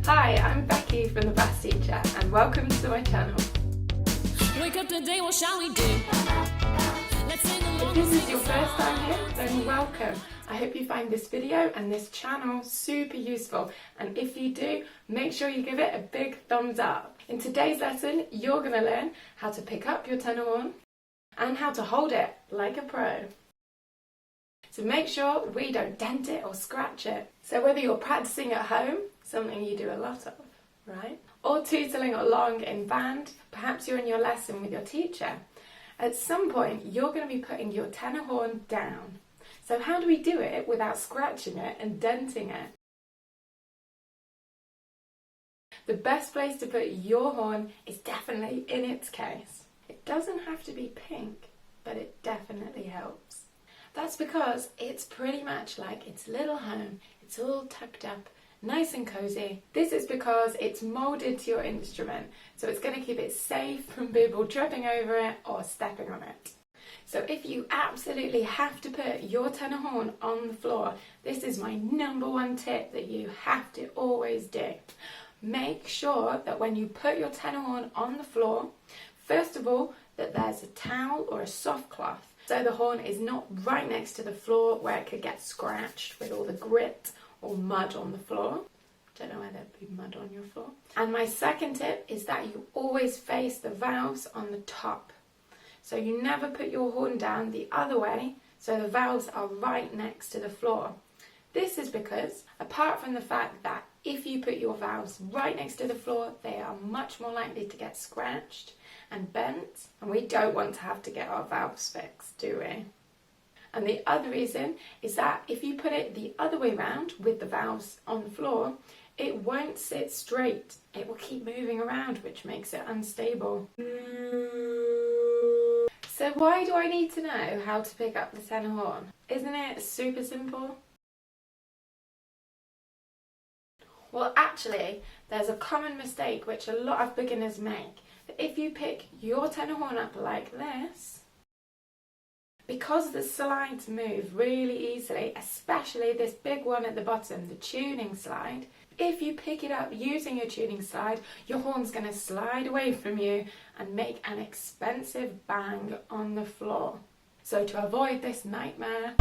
Hi, I'm Becky from The Bass Teacher and welcome to my channel. Wake up today, what shall we do? Let's sing along. If this is your first time here, then welcome. I hope you find this video and this channel super useful, and if you do, make sure you give it a big thumbs up. In today's lesson, you're going to learn how to pick up your tenor horn and how to hold it like a pro. So make sure we don't dent it or scratch it. So whether you're practicing at home, something you do a lot of, right? Or tootling along in band, perhaps you're in your lesson with your teacher. At some point, you're going to be putting your tenor horn down. So how do we do it without scratching it and denting it? The best place to put your horn is definitely in its case. It doesn't have to be pink, but it definitely helps. That's because it's pretty much like its little home. It's all tucked up, nice and cozy. This is because it's moulded to your instrument, so it's going to keep it safe from people tripping over it or stepping on it. So if you absolutely have to put your tenor horn on the floor, this is my #1 tip that you have to always do. Make sure that when you put your tenor horn on the floor, first of all, that there's a towel or a soft cloth, so the horn is not right next to the floor where it could get scratched with all the grit or mud on the floor. Don't know where there'd be mud on your floor. And my second tip is that you always face the valves on the top. So you never put your horn down the other way, so the valves are right next to the floor. This is because, apart from the fact that if you put your valves right next to the floor, they are much more likely to get scratched and bent, and we don't want to have to get our valves fixed, do we? And the other reason is that if you put it the other way around with the valves on the floor, it won't sit straight. It will keep moving around, which makes it unstable. So why do I need to know how to pick up the tenor horn? Isn't it super simple? Well, actually, there's a common mistake which a lot of beginners make. That if you pick your tenor horn up like this, because the slides move really easily, especially this big one at the bottom, the tuning slide, if you pick it up using your tuning slide, your horn's going to slide away from you and make an expensive bang on the floor. So to avoid this nightmare,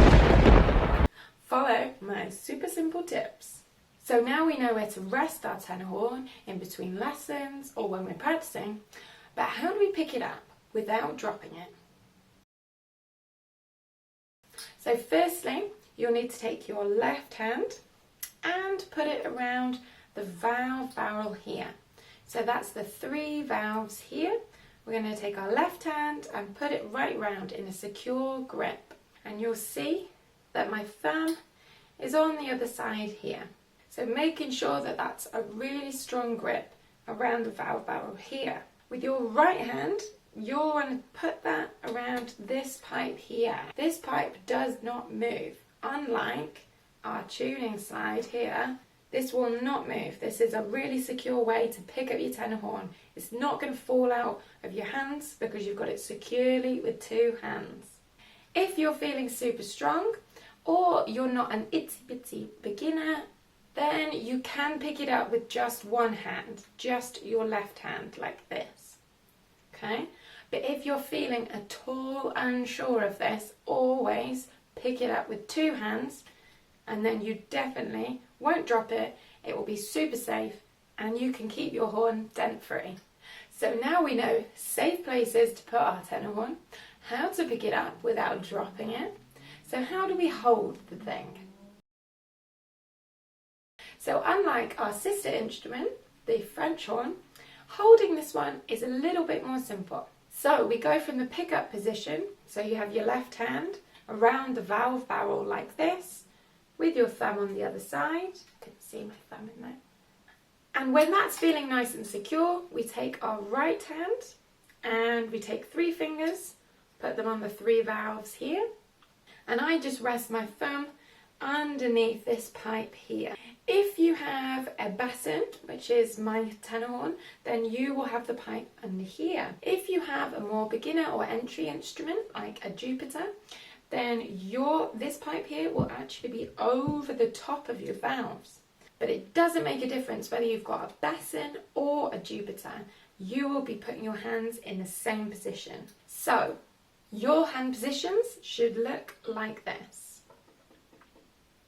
follow my super simple tips. So now we know where to rest our tenor horn in between lessons or when we're practicing, but how do we pick it up without dropping it? So firstly, you'll need to take your left hand and put it around the valve barrel here. So that's the 3 valves here. We're going to take our left hand and put it right round in a secure grip. And you'll see that my thumb is on the other side here. So making sure that that's a really strong grip around the valve barrel here. With your right hand, you'll want to put that around this pipe here. This pipe does not move. Unlike our tuning slide here, this will not move. This is a really secure way to pick up your tenor horn. It's not going to fall out of your hands because you've got it securely with 2 hands. If you're feeling super strong or you're not an itsy-bitsy beginner, then you can pick it up with just one hand, just your left hand like this, okay? But if you're feeling at all unsure of this, always pick it up with 2 hands, and then you definitely won't drop it. It will be super safe and you can keep your horn dent free. So now we know safe places to put our tenor horn, how to pick it up without dropping it. So how do we hold the thing? So unlike our sister instrument, the French horn, holding this one is a little bit more simple. So we go from the pickup position, so you have your left hand around the valve barrel like this, with your thumb on the other side. Couldn't see my thumb in there. And when that's feeling nice and secure, we take our right hand and we take 3 fingers, put them on the 3 valves here, and I just rest my thumb underneath this pipe here. If you have a basson, which is my tenor horn, then you will have the pipe under here. If you have a more beginner or entry instrument, like a Jupiter, then this pipe here will actually be over the top of your valves. But it doesn't make a difference whether you've got a basin or a Jupiter. You will be putting your hands in the same position. So, your hand positions should look like this.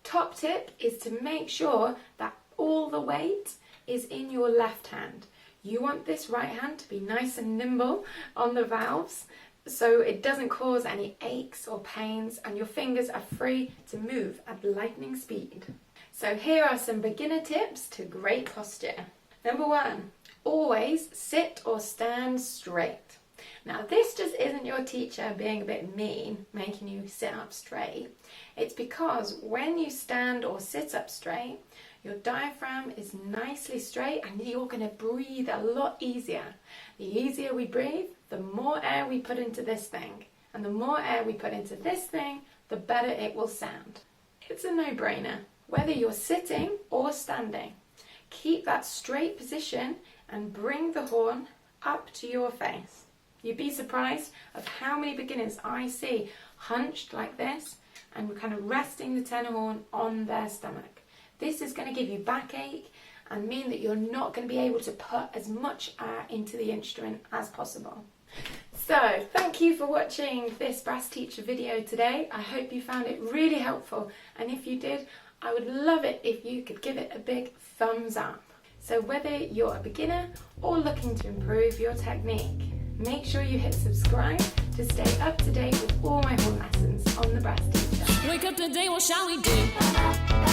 Top tip is to make sure that all the weight is in your left hand. You want this right hand to be nice and nimble on the valves so it doesn't cause any aches or pains, and your fingers are free to move at lightning speed. So here are some beginner tips to great posture. Number 1, always sit or stand straight. Now this just isn't your teacher being a bit mean, making you sit up straight. It's because when you stand or sit up straight, your diaphragm is nicely straight and you're going to breathe a lot easier. The easier we breathe, the more air we put into this thing. And the more air we put into this thing, the better it will sound. It's a no-brainer. Whether you're sitting or standing, keep that straight position and bring the horn up to your face. You'd be surprised of how many beginners I see hunched like this and kind of resting the tenor horn on their stomach. This is going to give you backache and mean that you're not going to be able to put as much air into the instrument as possible. So, thank you for watching this brass teacher video today. I hope you found it really helpful, and if you did, I would love it if you could give it a big thumbs up. So whether you're a beginner or looking to improve your technique, make sure you hit subscribe to stay up to date with all my horn lessons on the Brass Teacher. Wake up today, what shall we do?